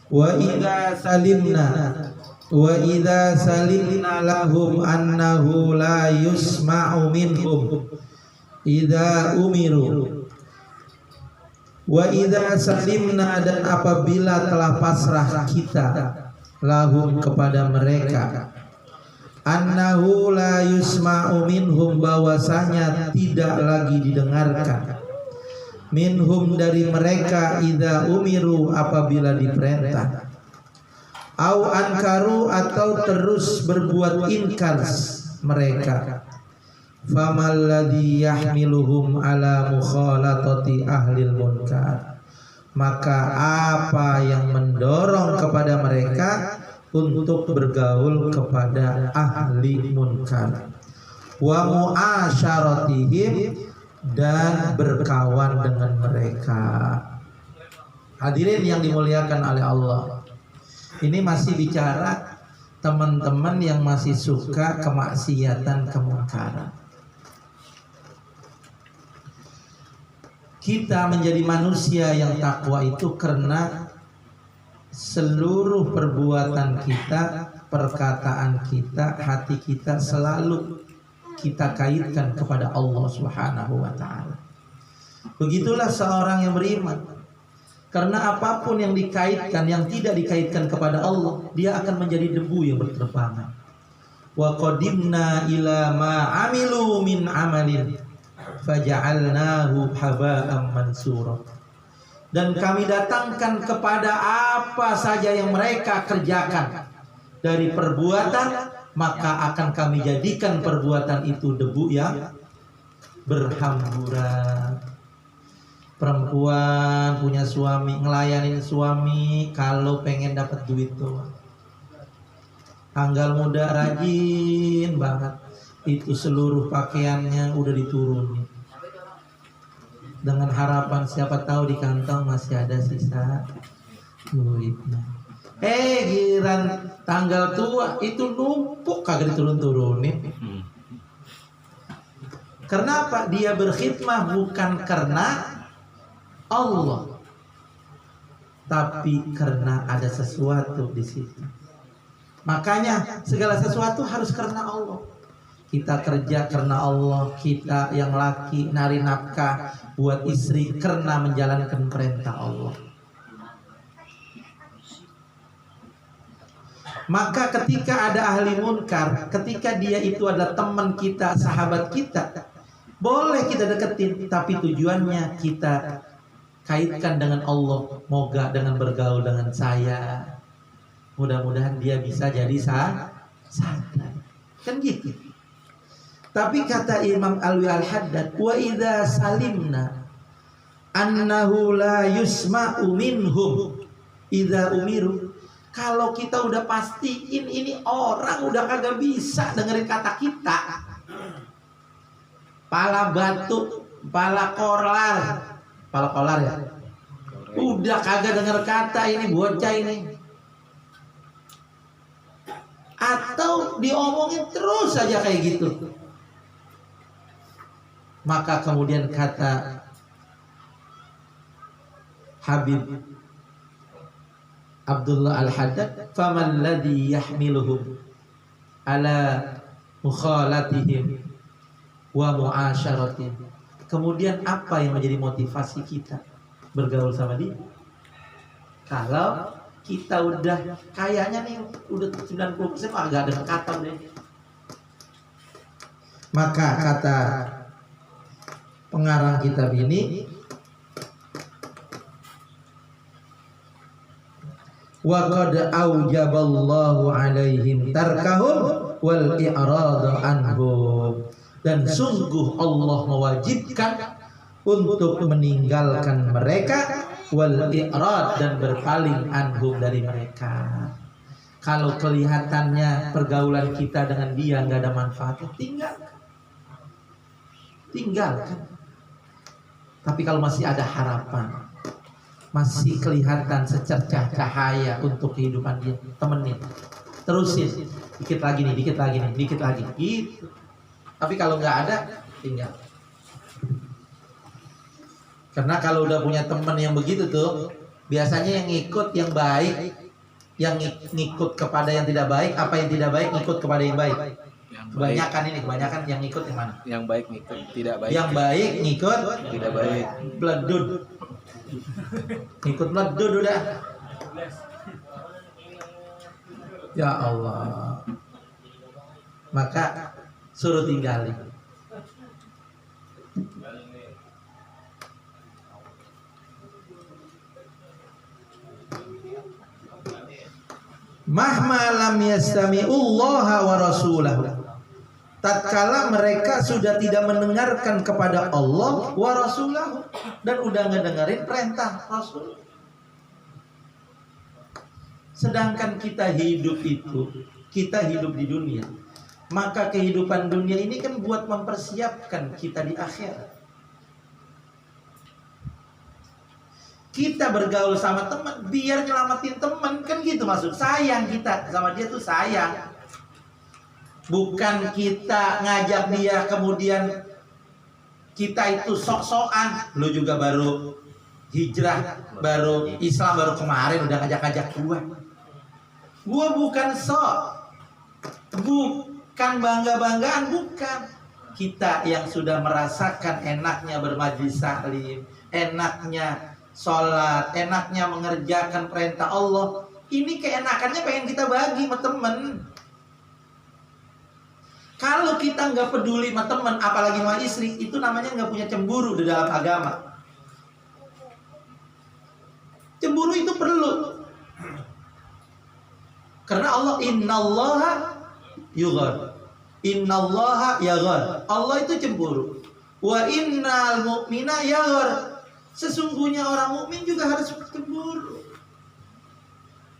wa idza salimna lahum annahu la yusma'u minhum idza umiru. Wa idza salimna, dan apabila telah pasrah kita lahum kepada mereka, annahu la yusma'u minhum, bahwasanya tidak lagi didengarkan, minhum dari mereka, idza umiru apabila diperintah, au ankaru atau terus berbuat inkar mereka, famal ladzi yahmiluhum ala mukhalatati ahlil munkar, maka apa yang mendorong kepada mereka untuk bergaul kepada ahli munkar, wa mu'asyaratihim, dan berkawan dengan mereka. Hadirin yang dimuliakan oleh Allah, ini masih bicara teman-teman yang masih suka kemaksiatan, kemungkaran. Kita menjadi manusia yang takwa itu karena seluruh perbuatan kita, perkataan kita, hati kita selalu kita kaitkan kepada Allah Subhanahu wa ta'ala. Begitulah seorang yang beriman. Karena apapun yang dikaitkan, yang tidak dikaitkan kepada Allah, dia akan menjadi debu yang berterbangan. Wa qadimna ila ma amilu min amalin faja'alnahu haba'an mansura. Dan kami datangkan kepada apa saja yang mereka kerjakan dari perbuatan, maka akan kami jadikan perbuatan itu debu yang berhamburan. Perempuan punya suami, ngelayanin suami kalau pengen dapat duit doang. Tanggal muda rajin banget, itu seluruh pakaiannya udah diturunin, dengan harapan siapa tahu di kantong masih ada sisa duitnya. Giran tanggal tua itu numpuk kagak diturun-turunin. Kenapa? Dia berkhidmah bukan karena Allah, tapi karena ada sesuatu di situ. Makanya segala sesuatu harus karena Allah. Kita kerja karena Allah, kita yang laki nari nafkah buat istri karena menjalankan perintah Allah. Maka ketika ada ahli munkar, ketika dia itu adalah teman kita, sahabat kita, boleh kita deketin, tapi tujuannya kita kaitkan dengan Allah. Moga dengan bergaul dengan saya, mudah-mudahan dia bisa jadi sadar. Kan gitu. Tapi kata Imam Alwi Al-Haddad, wa idza salimna annahu la yusma'u minhum idza umiru. Kalau kita udah pastiin ini orang udah kagak bisa dengerin kata kita, pala batu, pala kolar ya, udah kagak denger kata ini bocah ini, atau diomongin terus saja kayak gitu, maka kemudian kata Habib Abdullah Al-Haddad, faman ladzi yahmiluhum ala mukhalatihim wa mu'asyaratihim. Kemudian apa yang menjadi motivasi kita bergaul sama dia? Kalau kita udah kayaknya nih udah 90% agak ada kata deh. Maka kata pengarang kitab ini, wa qad aujaballahu alaihim tarkahum wal i'rada anhum, dan sungguh Allah mewajibkan untuk meninggalkan mereka, wal i'rad, dan berpaling anhum dari mereka. Kalau kelihatannya pergaulan kita dengan dia nggak ada manfaatnya, tinggalkan. Tapi kalau masih ada harapan, masih kelihatan secercah cahaya untuk kehidupan dia, temenin, terusin, dikit lagi nih, gitu. Tapi kalau nggak ada, tinggal. Karena kalau udah punya teman yang begitu tuh, Biasanya yang ngikut yang baik, yang ngikut kepada yang tidak baik, apa yang tidak baik ngikut kepada yang baik. Kebanyakan yang ngikut yang mana? Yang baik ngikut tidak baik. Yang baik ngikut Tidak baik. Bledud. Ngikut bledud udah. Ya Allah. Maka suruh tinggalin. Mahma lam yastami'ullaha wa rasulahu. Tatkala mereka sudah tidak mendengarkan kepada Allah wa rasulahu dan udah ngedengerin perintah Rasul. Sedangkan kita hidup di dunia. Maka kehidupan dunia ini kan buat mempersiapkan kita di akhirat. Kita bergaul sama teman biar nyelamatin teman, kan gitu maksud. Sayang kita sama dia tuh sayang. Bukan kita ngajak dia kemudian kita itu sok-sokan. Lu juga baru hijrah, baru Islam baru kemarin udah ngajak-ngajak gua bukan sok, bukan bangga-banggaan, bukan. Kita yang sudah merasakan enaknya bermajlis taklim, enaknya sholat, enaknya mengerjakan perintah Allah. Ini keenakannya pengen kita bagi sama temen. Kalau kita nggak peduli sama temen, apalagi sama istri, itu namanya nggak punya cemburu di dalam agama. Cemburu itu perlu. Karena Allah innallaha yughad. Innallaha yaghad. Allah itu cemburu. Wa innal mu'mina yaghad. Sesungguhnya orang mukmin juga harus cemburu.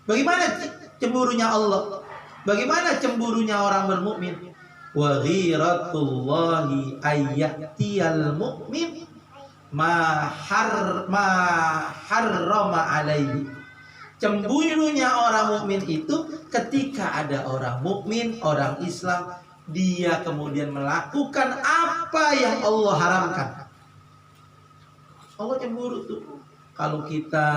Bagaimana cemburunya Allah? Bagaimana cemburunya orang bermukmin? Wa ghiratullahi ayyatiyal mu'min ma harrama alaihi. Cemburunya orang mukmin itu ketika ada orang mukmin, orang Islam, dia kemudian melakukan apa yang Allah haramkan. Allah cemburu tuh. Kalau kita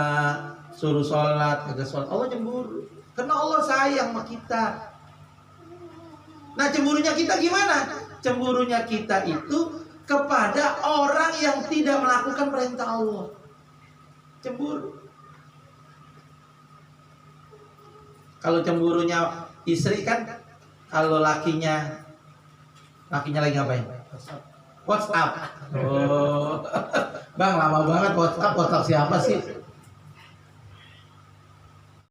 suruh sholat, kagak sholat, Allah cemburu. Karena Allah sayang sama kita. Nah, cemburunya kita gimana? Cemburunya kita itu kepada orang yang tidak melakukan perintah Allah. Cemburu. Kalau cemburunya istri kan, kalau lakinya lagi ngapain? WhatsApp. Oh, Bang, lama banget WhatsApp siapa sih?